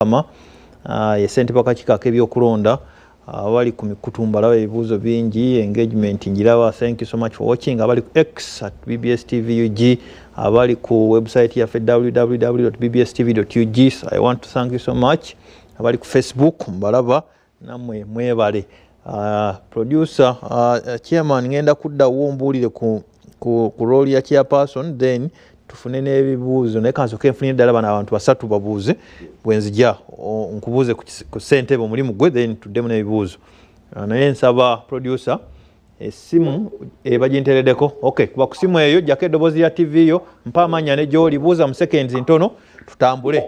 kama ye ssentebe w'akakiiko ak'ebyokulonda abali ku mikutumba laba ebibuuzo bingi engagement njiraba. Thank you so much for watching. Abali ku X at BBS TV UG, abali ku website yaffe www.bbstv.ug. So I want to thank you so much. Abali ku Facebook mbalaba namwe mwebale. Producer chairman ngenda kudda wombuulire ku role ya chairperson then tufune n'ebibuuzo naye kansoke nfunire ddala bano abantu basatu babuuze bwenzija nkubuuze ku ssentebe omulimu gwe then tuddemu n'ebibuuzo. Naye nsaba producer essimu bagintereddeko. Okay, kuba ku simu eyo jjako eddoboozi lya TV yo mpa amannya ne gy'oli buuza mu seconds ntono tutambule.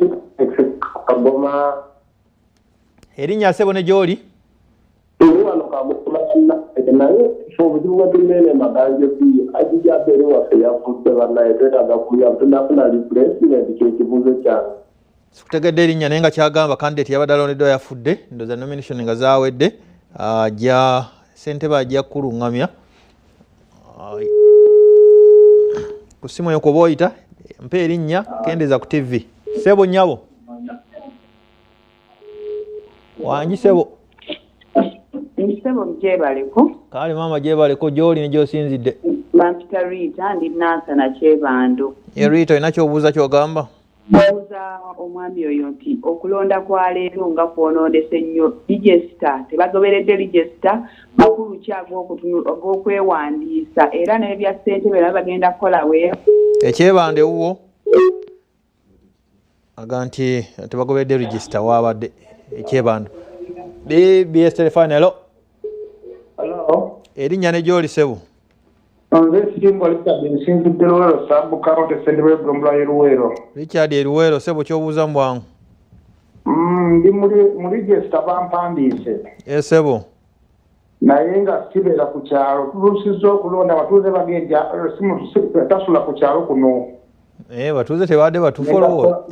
Erinnya ssebo ne gy'oli? Sikutegedde erinnya naye nga kyagamba candidate yabadde alondeddwa yafudde ndowooza nomination nga zaawedde ajja ssentebe ajja kuluŋŋamya ku ssimu eyo kuba oyita mpa erinnya kendeeza ku TV. Ssebo nnyabo wangi ssebo Nsebo mjebaleko. Kale mama jebaleko gy'oli ne gy'osinzidde. Bampita Rita ndi Nansana Kyebando. Rita ina ky'obuuza ky'ogamba? Buuza omwami oyo nti okulonda kwa leero nga kwonoonese nnyo register tebagoberedde register makulu ki ag'okwewandiisa era n'ebya ssentebe nabo bagenda kukola weero. Ekyebande wuwo aga nti tebagoberedde register waabadde Ekyebando. BBS telefone hello. Hello. Erinnya ne gy'oli ssebo? Richard Eruwero ssebo ky'obuuza mu bwangu? Ndi mu register bampandiise. Ssebo. Naye nga sibeera ku kyalo tulusizza okulonda batuuze bagenda tasula ku kyalo kuno. Batuuze tebadde batufolowo.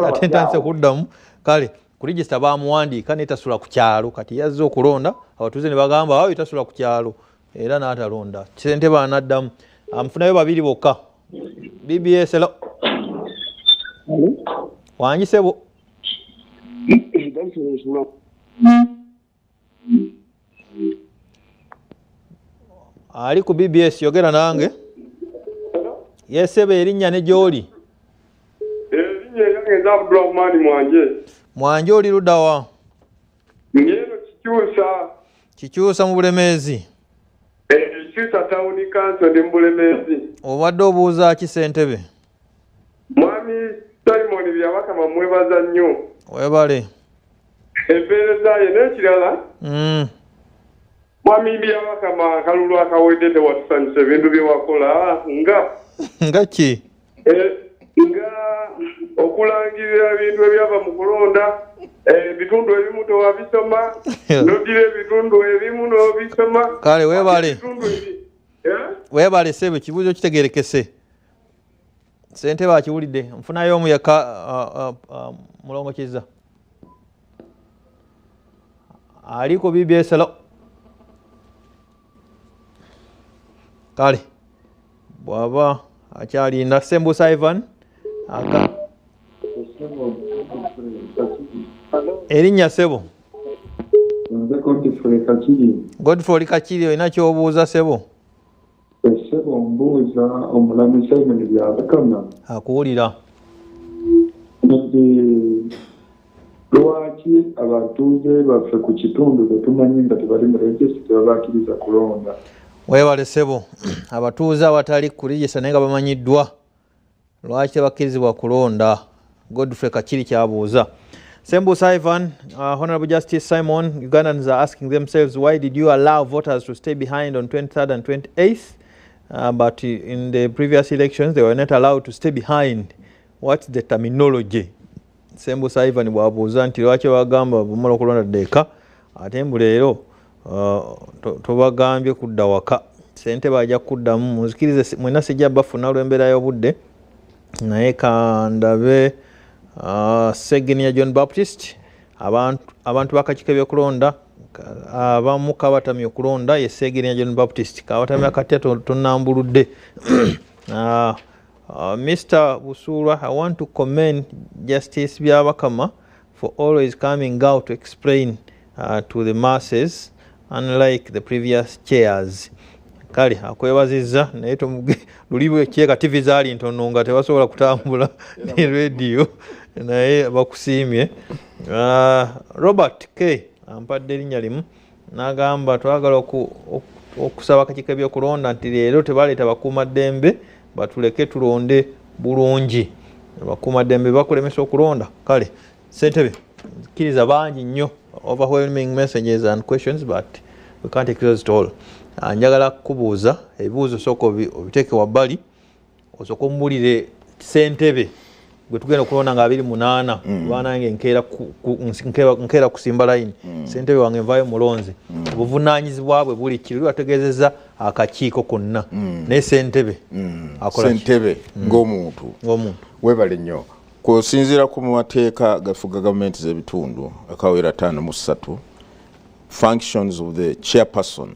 Ate ntandise kuddamu kale ku register bamuwandiika netasula ku kyalo kati yazze okulonda abatuuze ne bagamba awo tasula ku kyalo era n'atalonda ssentebe anaddamu amufunayo babiri bokka. BBS hello. Wangi ssebo? Ali ku BBS yogera nange. Yes ssebo erinnya ne gy'oli? Erinnya ngenda Abdulrahman Mwanje. Mwanje oli ludda wa? Ngeno Kikyusa. Kikyusa mu Bulemeezi? Kikyusa tawuni kanso ndi mu Bulemeezi. Obadde obuuza ki ssentebe? Mwami Simon Byabakama mwebaza nnyo. Webale. Empeereza ye n'ekirala. Mwami Byabakama akalulu akawedde tewatusanyusa ebintu bye wakola nga ki? Nga okulangirira ebintu ebyava mu kulonda ebitundu ebimu tewabisoma nodira ebitundu ebimu n'obisoma. Kale weebale. Weebale ssebo ekibuuzo kitegeerekese. Ssentebe akiwulidde nfunayo omuyaka mulongo Kizza. Ali ku BBS hello. Kale bw'aba akyalinda Sembusa Ivan erinnya ssebo? Godfrey Kakiri olina ky'obuuza ssebo? Ssebo mbuuza omulamuzi Simon Byabakama akuwulira. Lwaki abatuuze baffe ku kitundu betumanyi nga tebali mu regisita tebabakkiriza kulonda? Weebale ssebo. Abatuuze abatali ku regisita naye nga bamanyiddwa lwaki tebakkirizibwa kulonda? Godfrey Kakiri kyabuuza. Sembusa Ivan, Honorable Justice Simon, Ugandans are asking themselves, why did you allow voters to stay behind on 23rd and 28th? But in the previous elections, they were not allowed to stay behind. What's the terminology? Sembusa Ivan bwabuuza nti lwaki bagamba bumala okulonda ddeeka ate mbu leero tobagambye kudda waka. Ssentebe ajja kuddamu muzikirize mwena sijja bafuna olw'embeera y'obudde naye kandabe Segenia John Baptist abantu bakakiiko ebyokulonda abamu kabatamya okulonda ye Segenia John Baptist kabatamya kati tonambuludde. Mr. Busulwa, I want to commend Justice Byabakama for always coming out to explain to the masses, unlike the previous chairs. Kale akwebazizza naye luli kyeka TV zaali ntono nga tebasobola kutambula ne radio naye bakusiimye. Robert K ampadde erinnya limu n'agamba twagala okusaba akakiiko ebyokulonda nti leero tebaleeta bakuumaddembe batuleke tulonde bulungi. Bakuumaddembe bakulemesa okulonda. Kale ssentebe kkiriza bangi nnyo, overwhelming messages and questions, but we can't exhaust it all. Njagala kubuuza ebibuuzo sooka obiteeke wabbali osooka omubuulire ssentebe gwe tugenda okulonda nga 28 kuba nange nkeera kusimba layini. Ssentebe wange nvaayo mulonze. Obuvunaanyizibwa bwe buli kiri bategeezezza akakiiko konna naye ssentebe akola ssentebe ng'omuntu weebale nnyo kusinziira ku mateeka gafuga gavumenti z'ebitundu akawera 53 functions of the chairperson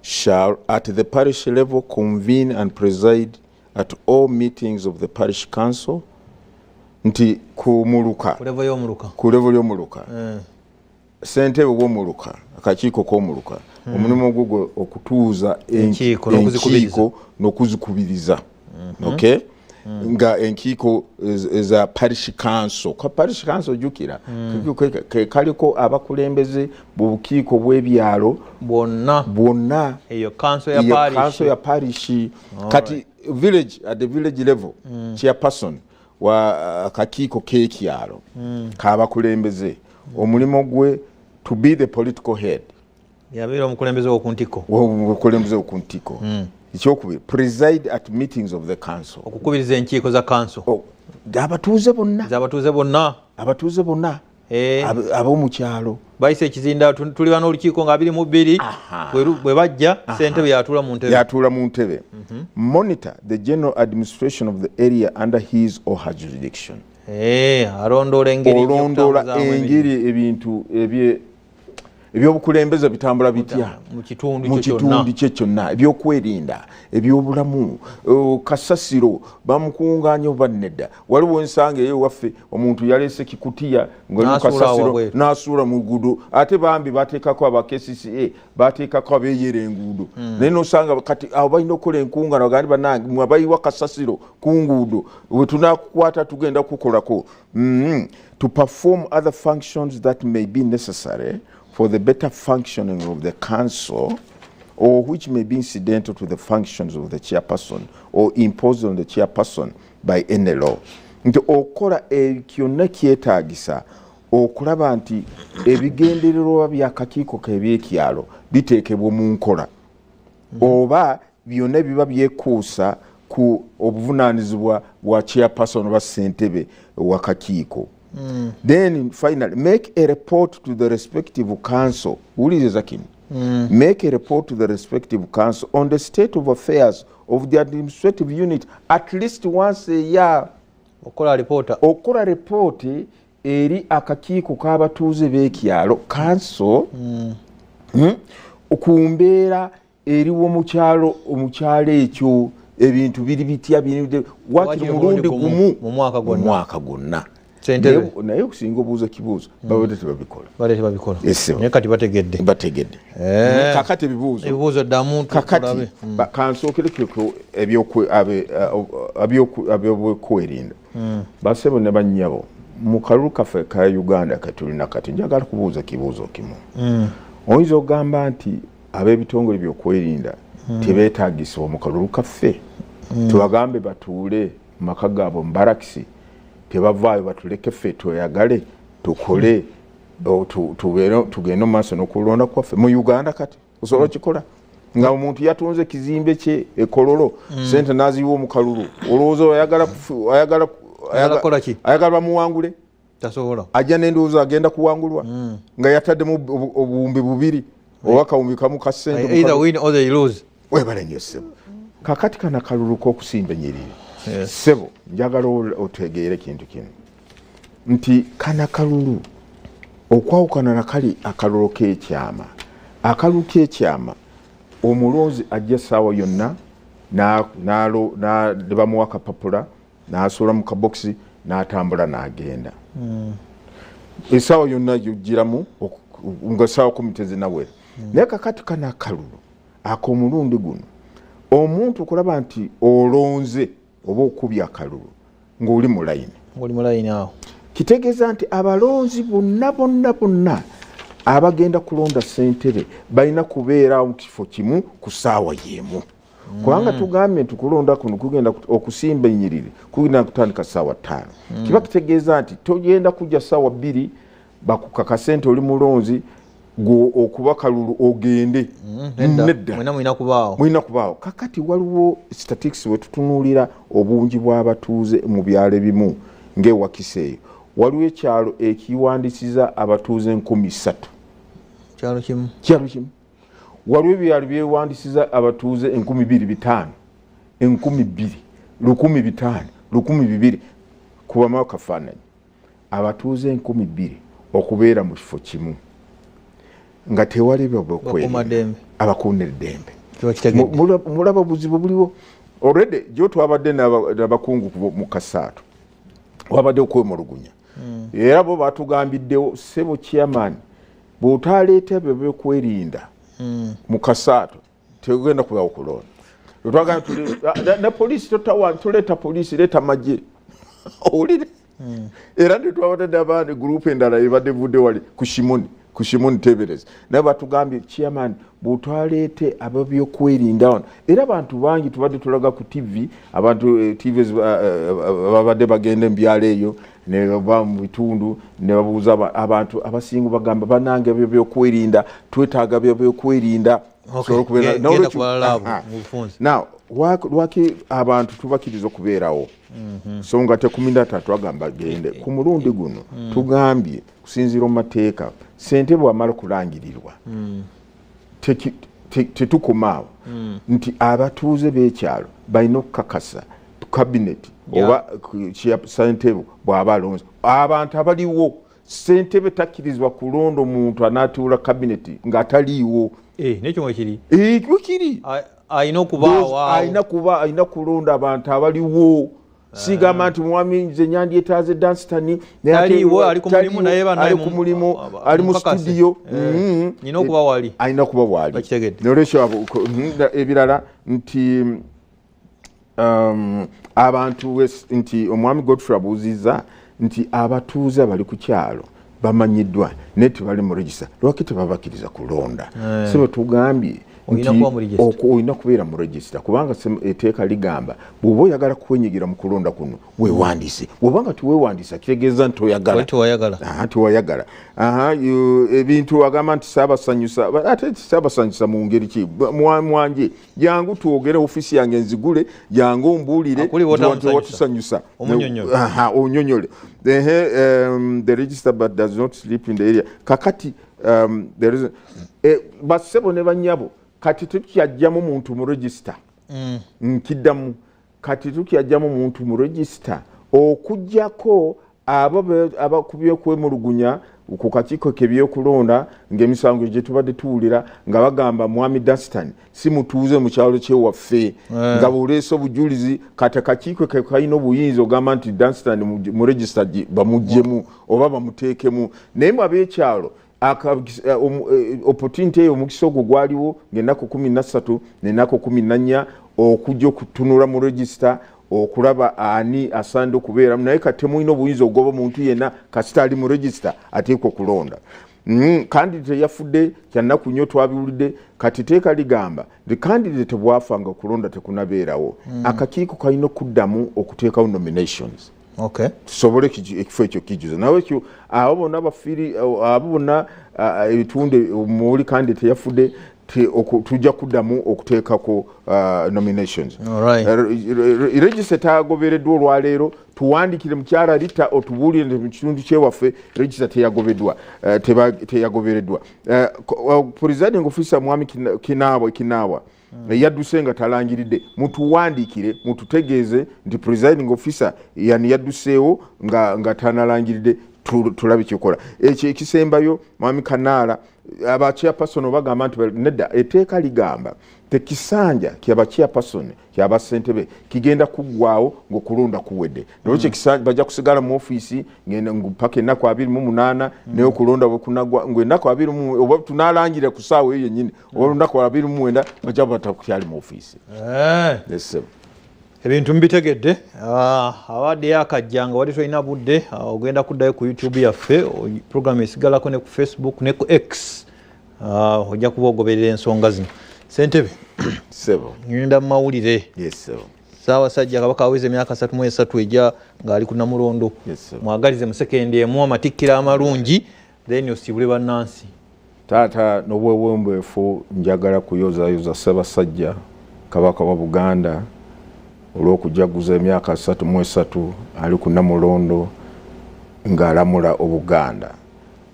shall at the parish level convene and preside at all meetings of the parish council. Nti kumuluka ku level y'omuluka ssentebe w'omuluka akakiiko k'omuluka omulimu gwo okutuuza enkiiko n'okuzikubiriza. Okay? Nga enkiiko eza parish council. Ka parish council jukira kaliko abakulembeze bukiiko bw'ebyalo bwonna eyo council ya parish. Kati village at the village level chairperson wa akakiiko k'ekyalo k'abakulembeze omulimu gwe to be the political head, yabeera omukulembeze w'okuntiko ekyokubiri preside at meetings of the council, okukubiriza enkiiko za council abatuuze bonna ab'omukyalo bayise ekizinda tuliba n'olukiiko nga 22 bwe bajja ssentebe yatuula mu ntebe. Monitor the general administration of the area under his or her jurisdiction. Alondoola engeri ebintu ebyobukulembeze bitambula bitya mu kitundu kye kyonna, ebyokwerinda, ebyobulamu, kasasiro bamukungaanya oba nedda. Waliwo ensanga eyo waffe omuntu yaleese kikutiya nga kasasiro n'asuula mu luguudo, ate bambi bateekako aba KCCA bateekako abeeyera enguudo. Naye nosanga kati awo balina okukola enkungaana bagandi bannange mwe abayiwa kasasiro ku nguudo we tunakukwata tugenda kukolako. To perform other functions that may be necessary for the better functioning of the council, or which may be incidental to the functions of the chairperson or imposed on the chairperson by any law. Nti okola kyonna kyetaagisa okulaba nti ebigendererwa by'akakiiko k'ebyekyalo biteekebwa mu nkola oba byonna biba byekuusa ku obuvunaanyizibwa bwa chairperson oba ssentebe w'akakiiko. Then finally make a report to the respective council. Make a report to the respective council on the state of affairs of the administrative unit at least once a year. Okola report eri akakiiko k'abatuuze b'ekyalo council okumbeera eriwo omukyalo ekyo ebintu biri bitya wakiri mulundi gumu mu mwaka gwonna. Naye okusinga obuuza kibuuzo babadde tebabikola naye kati bategedde kakati ebibuuzo ddamu kakati kansookereko ebyokwerinda basebo ne bannyabo mu kalulu kaffe ka Uganda katulina kati njagala kubuuza kibuuzo kimu. Oyinza okugamba nti ab'ebitongole byokwerinda tebeetagisibwa mu kalulu kaffe, tubagambe batuule mu maka gaabwe mu barakisi, tebavaayo batuleke ffe tweyagale tukole tugende mu maaso n'okulonda kwaffe mu Uganda. Kati osobola kikola nga omuntu yatunze kizimbe kye ekololo sente n'aziwa omu kalulu, olowooza ayagala bamuwangule? Tasobola. Ajja n'endowooza agenda kuwangulwa nga yataddemu obuwumbi 2 oba kawumbi kamu ka ssente. Either win or they lose. Webale nnyo ssebo. Kakati kana kalulu k'okusimba ennyiriri. Ssebo njagala otegeere kintu kino nti kana kalulu okwawukana na kali akalulu k'ekyama. Akalulu k'ekyama omulonzi ajja essaawa yonna ne bamuwa akapapula n'asuula mu kabokisi n'atambula n'agenda. esawa yonna yogiramu nga sawa komiteze nawera naye kakati kana akalulu ak'omulundi guno omuntu okulaba nti olonze oba okubya akalulu ng'oli mu layini awo kitegeeza nti abalonzi bonna abagenda kulonda ssentebe balina kubeera mu kifo kimu ku ssaawa y'emu kubanga tugambye nti kulonda kuno kugenda okusimba ennyiriri kugenda kutandika ssaawa 5 kiba kitegeeza nti togenda kujja ssaawa 2 bakukakase nti oli mulonzi okuba kalulu ogende nedda mulina kubaawo kakati waliwo statistics wetutunuulira obungi bw'abatuuze mu byalo ebimu ng'ewakiseeyo waliwo ekyalo ekiwandisiza abatuuze 13,000 kyalo kimu waliwo ebyalo byewandisiza abatuuze 2,500 1,200 kubamu akafaananyi abatuuze 2,000 okubeera mu kifo kimu nga tewali abakuuma eddembe mulaba buzibu buliwo already gyo twabadde n'abakungu mu Kasaato wabadde okwemulugunya era bo batugambiddewo sebo chairman bw'otaleeta ebyo byokwerinda mu Kasaato tegenda kuba okulonda na polisi tuleeta polisi leeta magye owulire era netwabadde n'abaana gurupu endala ebadde vudde wali ku Shimoni Tebereza naye batugambye chairman bw'otwaleete ababyokwerinda wano era abantu bangi tubadde tulaga ku TV abantu TV babadde bagenda embyalo eyo ne baba mu bitundu ne babuuza abantu abasinga bagamba banange byokwerinda twetaaga byokwerinda now lwaki abantu tubakiriza okubeerawo so nga te 13 agamba gende ku mulundi guno tugambye kusinziira mu mateeka ssentebe bw'amala okulangirirwa tetukomaawo nti abatuuze b'ekyalo balina okukakasa kabineti oba ssentebe bw'aba alonze abantu abaliwo ssentebe takkirizibwa kulonda omuntu anaatuula kabineti ng'ataliiwo nekyo mwekiri kiri alina kulonda abantu abaliwo sigamba nti mwami nze nyandyetaaze Danstan ali ku mulimu ali mu studio alina kuba waali nolwekyo ebirala nti abantu nti omwami Godfrey abuuzizza nti abatuuze abali ku kyalo bamanyiddwa naye tebali mu regista lwaki tebabakiriza kulonda sibe tugambye olina kubeera mu regista kubanga etteeka ligamba bw'oba oyagala kwenyigira mu kulonda kuno weewandiise bw'obanga tiweewandiisa kitegeeza nti tiwayagala ebintu agamba nti saabasanyusa ate saabasanyusa mu ngeri ki mwanje jangu twogere ofiisi yange nzigule jangu ombuulire watusanyusa onyonyole the register but does not sleep in the area kakati bassebo ne banyabo kati tukyajjamu muntu mu register nkiddamu kati tukyajjamu muntu mu register okujjako abakuby'okwemulugunya ku kakiiko k'ebyokulonda ng'emisango gye tubadde tuwulira nga bagamba mwami Danstan si mutuuze mu kyalo kyewaffe nga bw'oleese obujulizi kati akakiiko ke kalina obuyinza ogamba nti Danstan mu register bamuggyemu oba bamuteekemu naye mu ab'ekyalo opportunity eyo omukisa ogwo gwaliwo ng'ennaku 13 n'ennaku 14 okujja okutunula mu register okulaba ani asaana okubeeramu naye kati temulina obuyinza ogoba omuntu yenna kasita ali mu register ateekwa okulonda candidate yafudde kyannaku nnyo twabiwulidde kati teeka ligamba the candidate bwafanga okulonda tekunabeerawo akakiiko kalina okuddamu okuteekawo nominations tusobole ekifo ekyo kijjuza nawe ekyo abo bonna bafiiri abo bonna ebitundu muoli candidate yafudde tujja kuddamu okuteekako nominations register tagobereddwa olwaleero tuwandikire mukyala Rita otubuulire mu kitundu kyewaffe register teyagobereddwa presiding officer mwami Kinaawa yadduse nga talangiridde mutuwandiikire mututegeeze nti presiding officer yani yadduseewo nga tanalangiridde tulabe kikola ekyo ekisembayo mwami Kanaala aba chairperson bagamba nti nedda etteeka ligamba tekisanja kyaba chairperson kyaba ssentebe kigenda kuggwaawo ng'okulonda kuwedde nolwekyo ekisanja bajja kusigala mu ofiisi ngenda paka ennaku 28 naye okulonda bwe kunagwa ng'ennaku 20 oba tunaalangire ku ssaawa eyo yennyini oba lunaku 29 bajja batakukyali mu ofiisi. Ebintu mbitegedde awaddeyo akajja nga wali tolina budde ogenda kuddayo ku YouTube yaffe program esigalako ne ku Facebook ne ku X ojja kuba ogoberera ensonga zino. Ssentebe ngenda mu mawulire Ssaabasajja Kabaka aweza emyaka 33 ejja ng'ali ku Namulondo mwagalize mu sekendi emu amatikkira amalungi then osibule bannansi. Taata n'obwebwembwefu njagala kuyozaayoza Ssaabasajja Kabaka wa Buganda olw'okujaguza emyaka 33 ali ku Namulondo ng'alamula Obuganda.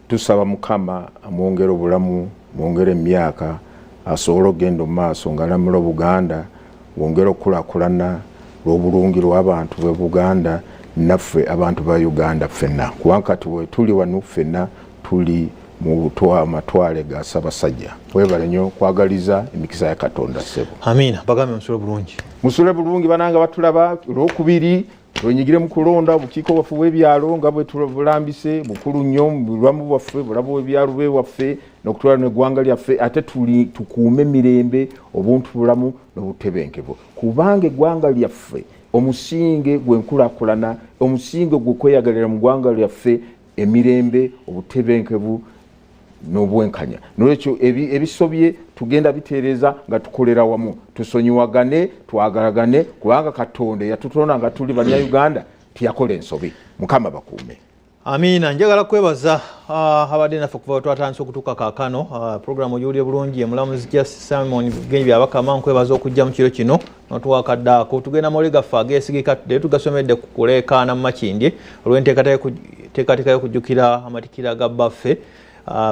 Tusaba Mukama amwongere obulamu mwongere emyaka asobole okugenda mu maaso ng'alamula Obuganda wongere okukulaakulana lw'obulungi lw'abantu b'e Buganda naffe abantu ba Uganda ffenna kubanga kati we tuli wano ffenna tuli mu amatwale ga Ssaabasajja. Webale nnyo kwagaliza emikisa ya Katonda ssebo. Amiina. Bagambe musule bulungi. Musule bulungi bananga batulaba olwokubiri twenyigire mu kulonda obukiiko bwaffe bw'ebyalo nga bwe tulambise bukulu nnyo mu bulamu bwaffe bulamu bw'ebyalo bwaffe n'okutwala n'eggwanga lyaffe ate tukuume emirembe obuntu bulamu n'obutebenkevu kubanga eggwanga lyaffe omusinge gw'enkulaakulana omusinge gw'okweyagalira mu ggwanga lyaffe emirembe obutebenkevu n'obwenkanya. Nolwekyo ebisobye tugenda biteereza nga tukolera wamu tusonyiwagane twagalagane kubanga Katonda yatutonda nga tuli Bannayuganda tiyakola ensobi. Mukama bakuume. Amiina. Njagala kwebaza abadde naffe kuva twatandise okutuuka kaakano programu ogiwulire bulungi emulamuzi Simon Genyi Byabakama nkwebaza okujja mu kiro kino notuwakaddaako tugenda mawulire gaffe ageesigika tudde tugasomedde ku kuleekaana mu Makindye olw'enteekateeka y'okujjukira amatikkira ga baffe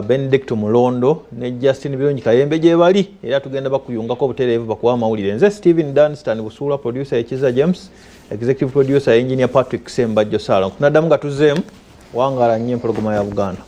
Benedicto Mulondo ne Justin Birungi Kayembe gye bali era tugenda bakuyungako obutereevu bakuwa amawulire. Nze Steven Dunstan Busuula, producer Ekiza James, executive producer engineer Patrick Sembajjo Sala. Tunaddamu nga tuzzeemu wangala nnyo empologoma ya Buganda.